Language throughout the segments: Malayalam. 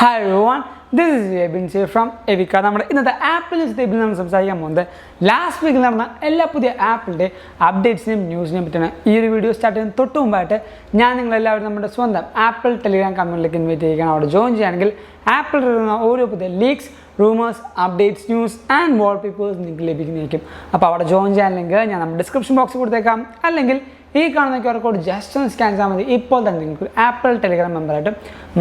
Hi everyone, this is Abin from Evika. നമ്മുടെ ഇന്നത്തെ ആപ്പിൾ ന്യൂസ് ടേബിൾ നമ്മൾ സംസാരിക്കാൻ പോകുന്നത് ലാസ്റ്റ് വീക്കിൽ നടന്ന എല്ലാ പുതിയ ആപ്പിളിൻ്റെ അപ്ഡേറ്റ്സിനെയും ന്യൂസിനെയും പറ്റിയാണ്. ഈ ഒരു വീഡിയോ സ്റ്റാർട്ട് ചെയ്യുന്ന തൊട്ട് മുമ്പായിട്ട് ഞാൻ നിങ്ങളെല്ലാവരും നമ്മുടെ സ്വന്തം ആപ്പിൾ ടെലിഗ്രാം കമ്മ്യൂണിറ്റിയിലേക്ക് ഇൻവൈറ്റ് ചെയ്യുകയാണ്. അവിടെ ജോയിൻ ചെയ്യുകയാണെങ്കിൽ ആപ്പിൾ വരുന്ന ഓരോ പുതിയ leaks, rumours, updates, news and wallpapers നിങ്ങൾക്ക് ലഭിക്കുന്നതായിരിക്കും. അപ്പോൾ അവിടെ ജോയിൻ ചെയ്യാൻ ലിങ്ക് ഞാൻ നമ്മുടെ ഡിസ്ക്രിപ്ഷൻ ബോക്സിൽ കൊടുത്തേക്കാം. അല്ലെങ്കിൽ ഈ കാണുന്ന QR കോഡ് ജസ്റ്റ് ഒന്ന് സ്കാൻ ചെയ്താൽ മതി. ഇപ്പോൾ തന്നെ നിങ്ങൾക്ക് ആപ്പിൾ ടെലിഗ്രാം മെമ്പറായിട്ട്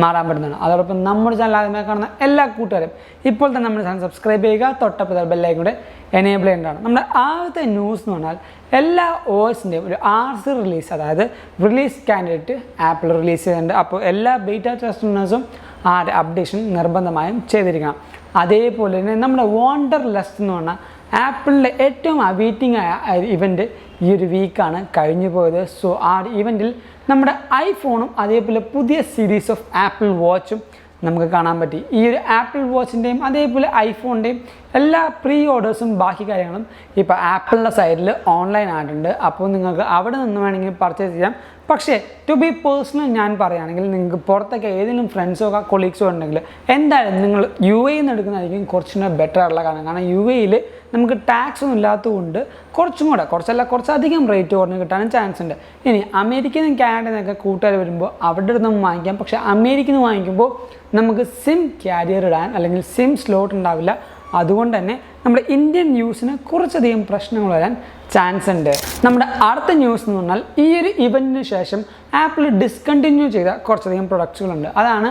മാറാൻ പറ്റുന്നതാണ്. അതോടൊപ്പം നമ്മുടെ ചാനൽ ആദ്യമായി കാണുന്ന എല്ലാ കൂട്ടുകാരും ഇപ്പോൾ തന്നെ നമ്മുടെ ചാനൽ സബ്സ്ക്രൈബ് ചെയ്യുക, തൊട്ടപ്പുറത്തെ ബെല്ലൈക്കൺ കൂടെ എനേബിൾ ചെയ്യേണ്ടതാണ്. നമ്മുടെ ആദ്യത്തെ ന്യൂസ് എന്ന് പറഞ്ഞാൽ എല്ലാ OSൻ്റെയും ഒരു RC റിലീസ്, അതായത് റിലീസ് കാൻഡിഡേറ്റ് ആപ്പിൾ റിലീസ് ചെയ്യുന്നുണ്ട്. അപ്പോൾ എല്ലാ ബീറ്റ ടെസ്റ്റേഴ്സും ആ ഒരു അപ്ഡേഷൻ നിർബന്ധമായും ചെയ്തിരിക്കണം. അതേപോലെ തന്നെ നമ്മുടെ വണ്ടർ ലെസ്റ്റ് എന്ന് പറഞ്ഞാൽ ആപ്പിളിൻ്റെ ഏറ്റവും അവീറ്റിംഗ് ആയ ഇവൻറ്റ് ഈ ഒരു വീക്കാണ് കഴിഞ്ഞു പോയത്. സോ ആ ഇവൻറ്റിൽ നമ്മുടെ ഐഫോണും അതേപോലെ പുതിയ സീരീസ് ഓഫ് ആപ്പിൾ വാച്ചും നമുക്ക് കാണാൻ പറ്റി. ഈ ഒരു ആപ്പിൾ വാച്ചിൻ്റെയും അതേപോലെ ഐഫോണിൻ്റെയും എല്ലാ പ്രീ ഓർഡേഴ്സും ബാക്കി കാര്യങ്ങളും ഇപ്പോൾ ആപ്പിളിൻ്റെ സൈഡിൽ ഓൺലൈൻ ആയിട്ടുണ്ട്. അപ്പോൾ നിങ്ങൾക്ക് അവിടെ നിന്ന് വേണമെങ്കിൽ പർച്ചേസ് ചെയ്യാം. പക്ഷേ ടു ബി പേഴ്സണൽ ഞാൻ പറയുകയാണെങ്കിൽ നിങ്ങൾക്ക് പുറത്തൊക്കെ ഏതെങ്കിലും ഫ്രണ്ട്സോ കൊളീഗ്സോ ഉണ്ടെങ്കിൽ എന്തായാലും നിങ്ങൾ UAE നിന്ന് എടുക്കുന്നതായിരിക്കും കുറച്ചുകൂടെ ബെറ്റർ ആയിട്ടുള്ള കാരണം UAEയിൽ നമുക്ക് ടാക്സ് ഒന്നും ഇല്ലാത്തതുകൊണ്ട് കുറച്ചധികം റേറ്റ് കുറഞ്ഞ് കിട്ടാനും ചാൻസ് ഉണ്ട്. ഇനി അമേരിക്കയിൽ നിന്നും കാനഡയിൽ നിന്നൊക്കെ കൂട്ടുകാർ വരുമ്പോൾ അവിടെ നിന്ന് വാങ്ങിക്കാം. പക്ഷേ അമേരിക്കയിൽ നിന്ന് വാങ്ങിക്കുമ്പോൾ നമുക്ക് സിം ക്യാരിയർ ഇടാൻ അല്ലെങ്കിൽ സിം സ്ലോട്ട് ഉണ്ടാവില്ല. അതുകൊണ്ട് തന്നെ നമ്മുടെ ഇന്ത്യൻ ന്യൂസിന് കുറച്ചധികം പ്രശ്നങ്ങൾ വരാൻ ചാൻസ് ഉണ്ട്. നമ്മുടെ അടുത്ത ന്യൂസ് എന്ന് പറഞ്ഞാൽ ഈ ഒരു ഇവൻറ്റിന് ശേഷം ആപ്പിൾ ഡിസ്കണ്ടിന്യൂ ചെയ്ത കുറച്ചധികം പ്രൊഡക്ട്സുകളുണ്ട്. അതാണ്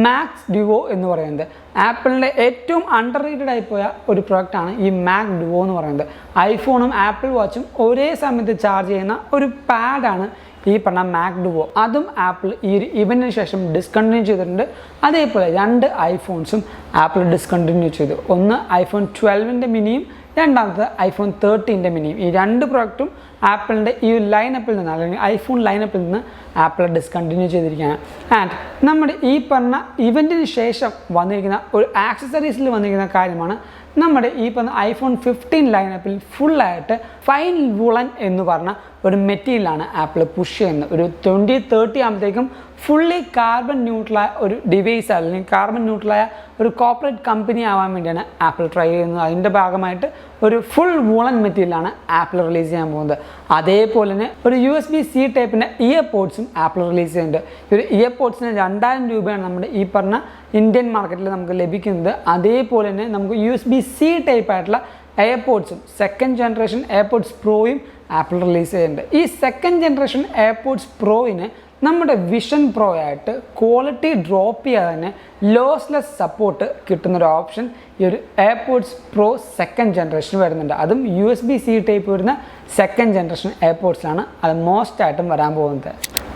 മാക്സ് ഡ്യുവോ എന്ന് പറയുന്നത്. ആപ്പിളിൻ്റെ ഏറ്റവും അണ്ടർ റേറ്റഡ് ആയിപ്പോയ ഒരു പ്രൊഡക്റ്റാണ് ഈ മാക് ഡ്യുവോ എന്ന് പറയുന്നത്. ഐഫോണും ആപ്പിൾ വാച്ചും ഒരേ സമയത്ത് ചാർജ് ചെയ്യുന്ന ഒരു പാഡാണ് ഈ പറഞ്ഞ മാക് ഡ്യുവോ. അതും ആപ്പിൾ ഈ ഒരു ഇവൻറ്റിന് ശേഷം ഡിസ്കണ്ടിന്യൂ ചെയ്തിട്ടുണ്ട്. അതേപോലെ 2 ഐഫോൺസും ആപ്പിൾ ഡിസ്കണ്ടിന്യൂ ചെയ്തു. ഒന്ന് iPhone 12 മിനിയും രണ്ടാമത്തെ iPhone 13 മിനിയും. ഈ 2 പ്രൊഡക്റ്റും ആപ്പിളിൻ്റെ ഈ ലൈനപ്പിൽ നിന്ന് അല്ലെങ്കിൽ ഐഫോൺ ലൈനപ്പിൽ നിന്ന് ആപ്പിൾ ഡിസ്കണ്ടിന്യൂ ചെയ്തിരിക്കുകയാണ്. ആൻഡ് നമ്മുടെ ഈ പറഞ്ഞ ഇവൻറ്റിന് ശേഷം വന്നിരിക്കുന്ന ഒരു ആക്സസറീസിൽ വന്നിരിക്കുന്ന കാര്യമാണ് നമ്മുടെ ഈ പറഞ്ഞ iPhone 15 ലൈനപ്പിൽ ഫുള്ളായിട്ട് ഫൈൻ വുളൻ എന്ന് പറഞ്ഞ ഒരു മെറ്റീരിയലാണ് ആപ്പിൾ പുഷ് ചെയ്യുന്നത്. ഒരു 2030 ആകുമ്പോഴത്തേക്കും ഫുള്ളി കാർബൺ ന്യൂട്രലായ ഒരു ഡിവൈസ് അല്ലെങ്കിൽ കാർബൺ ന്യൂട്രലായ ഒരു കോർപ്പറേറ്റ് കമ്പനി ആവാൻ വേണ്ടിയാണ് ആപ്പിൾ ട്രൈ ചെയ്യുന്നത്. അതിൻ്റെ ഭാഗമായിട്ട് ഒരു ഫുൾ വൂളൻ മെറ്റീരിയലാണ് ആപ്പിൾ റിലീസ് ചെയ്യാൻ പോകുന്നത്. അതേപോലെ തന്നെ ഒരു USB-C ടൈപ്പിൻ്റെ ഇയർപോഡ്സും ആപ്പിൾ റിലീസ് ചെയ്യുന്നുണ്ട്. ഈ ഒരു ഇയർപോഡ്സിന് 2000 രൂപയാണ് നമ്മുടെ ഈ പറഞ്ഞ ഇന്ത്യൻ മാർക്കറ്റിൽ നമുക്ക് ലഭിക്കുന്നത്. അതേപോലെ തന്നെ നമുക്ക് USB-C ടൈപ്പ് ആയിട്ടുള്ള എയർപോഡ്സും സെക്കൻഡ് ജനറേഷൻ എയർപോഡ്സ് പ്രോയും ആപ്പിൾ റിലീസ് ചെയ്യുന്നുണ്ട്. ഈ സെക്കൻഡ് ജനറേഷൻ എയർപോഡ്സ് പ്രോയിന് നമ്മുടെ വിഷൻ പ്രോ ആയിട്ട് ക്വാളിറ്റി ഡ്രോപ്പ് ചെയ്യാതെ തന്നെ ലോസ്ലെസ് സപ്പോർട്ട് കിട്ടുന്നൊരു ഓപ്ഷൻ ഈ ഒരു എയർപോഡ്സ് പ്രോ സെക്കൻഡ് ജനറേഷൻ വരുന്നുണ്ട്. അതും USB-C ടൈപ്പ് വരുന്ന സെക്കൻഡ് ജനറേഷൻ എയർപോഡ്സിലാണ് അത് മോസ്റ്റ് ആയിട്ടും വരാൻ പോകുന്നത്.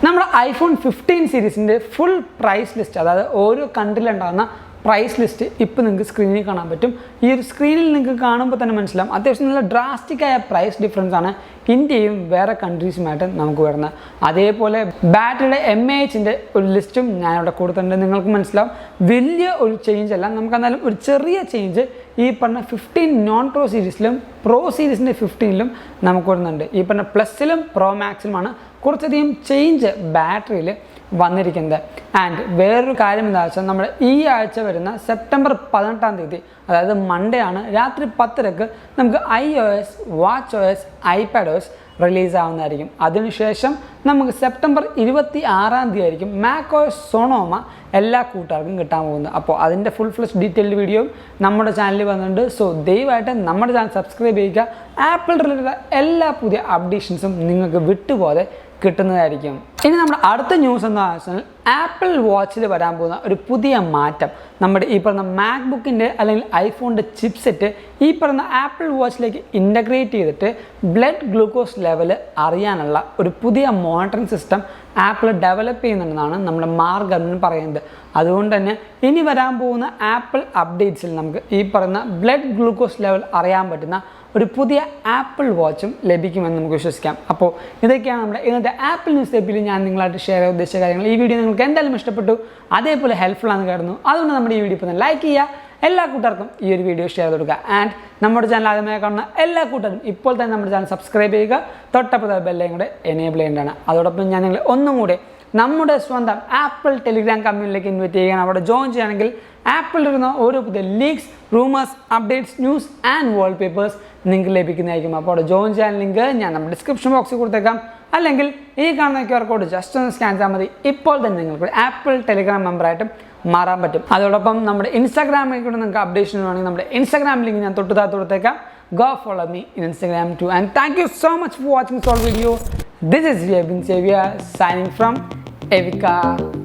നമ്മുടെ iPhone 15 സീരീസിൻ്റെ ഫുൾ പ്രൈസ് ലിസ്റ്റ്, അതായത് ഓരോ കൺട്രിയിലുണ്ടാകുന്ന പ്രൈസ് ലിസ്റ്റ് ഇപ്പോൾ നിങ്ങൾക്ക് സ്ക്രീനിൽ കാണാൻ പറ്റും. ഈ ഒരു സ്ക്രീനിൽ നിങ്ങൾക്ക് കാണുമ്പോൾ തന്നെ മനസ്സിലാവും അത്യാവശ്യം നല്ല ഡ്രാസ്റ്റിക്കായ പ്രൈസ് ഡിഫറൻസ് ആണ് ഇന്ത്യയും വേറെ കൺട്രീസുമായിട്ട് നമുക്ക് വരുന്നത്. അതേപോലെ ബാറ്ററിയുടെ MAHൻ്റെ ഒരു ലിസ്റ്റും ഞാനിവിടെ കൊടുത്തിട്ടുണ്ട്. നിങ്ങൾക്ക് മനസ്സിലാവും വലിയ ഒരു ചേഞ്ച് അല്ല, നമുക്ക് എന്നാലും ഒരു ചെറിയ ചേഞ്ച് ഈ പറഞ്ഞ 15 നോൺ പ്രോ സീരീസിലും പ്രോ സീരീസിൻ്റെ 15ലും നമുക്ക് വരുന്നുണ്ട്. ഈ പറഞ്ഞ പ്ലസിലും പ്രോ മാക്സിലുമാണ് കുറച്ചധികം ചേഞ്ച് ബാറ്ററിയിൽ വന്നിരിക്കുന്നത്. ആൻഡ് വേറൊരു കാര്യം എന്താ വെച്ചാൽ നമ്മുടെ ഈ ആഴ്ച വരുന്ന സെപ്റ്റംബർ 18 അതായത് മൺഡേ ആണ്, രാത്രി 10 നമുക്ക് iOS, WatchOS, iPadOS റിലീസ് ആവുന്നതായിരിക്കും. അതിനുശേഷം നമുക്ക് സെപ്റ്റംബർ 26 ആയിരിക്കും macOS സോണോമ എല്ലാ കൂട്ടുകാർക്കും കിട്ടാൻ പോകുന്നത്. അപ്പോൾ അതിൻ്റെ ഫുൾ ഫ്ലഷ് ഡീറ്റെയിൽഡ് വീഡിയോയും നമ്മുടെ ചാനലിൽ വന്നിട്ടുണ്ട്. സോ ദയവായിട്ട് നമ്മുടെ ചാനൽ സബ്സ്ക്രൈബ് ചെയ്യുക. ആപ്പിൾ റിലേറ്റഡ് എല്ലാ പുതിയ അപ്ഡേഷൻസും നിങ്ങൾക്ക് വിട്ടുപോകാതെ കിട്ടുന്നതായിരിക്കും. ഇനി നമ്മുടെ അടുത്ത ന്യൂസ് എന്താണെന്ന് വെച്ചാൽ ആപ്പിൾ വാച്ചിൽ വരാൻ പോകുന്ന ഒരു പുതിയ മാറ്റം. നമ്മുടെ ഈ പറഞ്ഞ മാക്ബുക്കിൻ്റെ അല്ലെങ്കിൽ ഐഫോണിൻ്റെ ചിപ്സെറ്റ് ഈ പറഞ്ഞ ആപ്പിൾ വാച്ചിലേക്ക് ഇൻ്റഗ്രേറ്റ് ചെയ്തിട്ട് ബ്ലഡ് ഗ്ലൂക്കോസ് ലെവൽ അറിയാനുള്ള ഒരു പുതിയ മോണിറ്ററിംഗ് സിസ്റ്റം ആപ്പിൾ ഡെവലപ്പ് ചെയ്യുന്നുണ്ടെന്നാണ് നമ്മുടെ മാർഗം പറയുന്നത്. അതുകൊണ്ട് തന്നെ ഇനി വരാൻ പോകുന്ന ആപ്പിൾ അപ്ഡേറ്റ്സിൽ നമുക്ക് ഈ പറയുന്ന ബ്ലഡ് ഗ്ലൂക്കോസ് ലെവൽ അറിയാൻ പറ്റുന്ന ഒരു പുതിയ ആപ്പിൾ വാച്ചും ലഭിക്കുമെന്ന് നമുക്ക് വിശ്വസിക്കാം. അപ്പോൾ ഇതൊക്കെയാണ് നമ്മുടെ ഇന്നത്തെ ആപ്പിൾ ന്യൂസ് ടേപ്പിൽ ഞാൻ നിങ്ങളായിട്ട് ഷെയർ ചെയ്യാൻ ഉദ്ദേശിച്ച കാര്യങ്ങൾ. ഈ വീഡിയോ നിങ്ങൾക്ക് എന്തായാലും ഇഷ്ടപ്പെട്ടു, അതേപോലെ ഹെൽപ്ഫുൾ ആണെന്ന് കരുതുന്നു. അതുകൊണ്ട് നമ്മുടെ ഈ വീഡിയോ ഇപ്പോൾ ലൈക്ക് ചെയ്യുക, എല്ലാ കൂട്ടുകാർക്കും ഈ ഒരു വീഡിയോ ഷെയർ ചെയ്ത് കൊടുക്കുക. ആൻഡ് നമ്മുടെ ചാനൽ ആദ്യമായി കാണുന്ന എല്ലാ കൂട്ടുകാരും ഇപ്പോൾ തന്നെ നമ്മുടെ ചാനൽ സബ്സ്ക്രൈബ് ചെയ്യുക, തൊട്ടപ്പുറത്തെ ബെല്ലൈക്കൺ കൂടെ എനേബിൾ ചെയ്യേണ്ടതാണ്. അതോടൊപ്പം ഞാൻ നിങ്ങളെ ഒന്നും കൂടെ നമ്മുടെ സ്വന്തം ആപ്പിൾ ടെലിഗ്രാം കമ്മ്യൂണിറ്റിയിലേക്ക് ഇൻവൈറ്റ് ചെയ്യുകയാണ്. അവിടെ ജോയിൻ ചെയ്യുകയാണെങ്കിൽ ആപ്പിളിൽ ഇരുന്ന ഓരോ പുതിയ leaks, rumours, updates, news and wallpapers നിങ്ങൾക്ക് ലഭിക്കുന്നതായിരിക്കും. അപ്പോൾ അവിടെ ജോയിൻ ചെയ്യാൻ ലിങ്ക് ഞാൻ നമ്മുടെ ഡിസ്ക്രിപ്ഷൻ ബോക്സിൽ കൊടുത്തേക്കാം. അല്ലെങ്കിൽ ഈ കാണുന്ന QR കോഡ് ജസ്റ്റ് ഒന്ന് സ്കാൻ ചെയ്താൽ മതി. ഇപ്പോൾ തന്നെ നിങ്ങൾക്ക് ആപ്പിൾ ടെലിഗ്രാം മെമ്പറായിട്ടും മാറാൻ പറ്റും. അതോടൊപ്പം നമ്മുടെ ഇൻസ്റ്റാഗ്രാമിൽ കൂടെ നിങ്ങൾക്ക് അപ്ഡേഷൻ വേണമെങ്കിൽ നമ്മുടെ ഇൻസ്റ്റാഗ്രാം ലിങ്ക് ഞാൻ തൊട്ട് താഴത്ത് കൊടുത്തേക്കാം. Go follow me in Instagram too. And thank you so much for watching this whole video. This is Abin Xavier signing from Evika.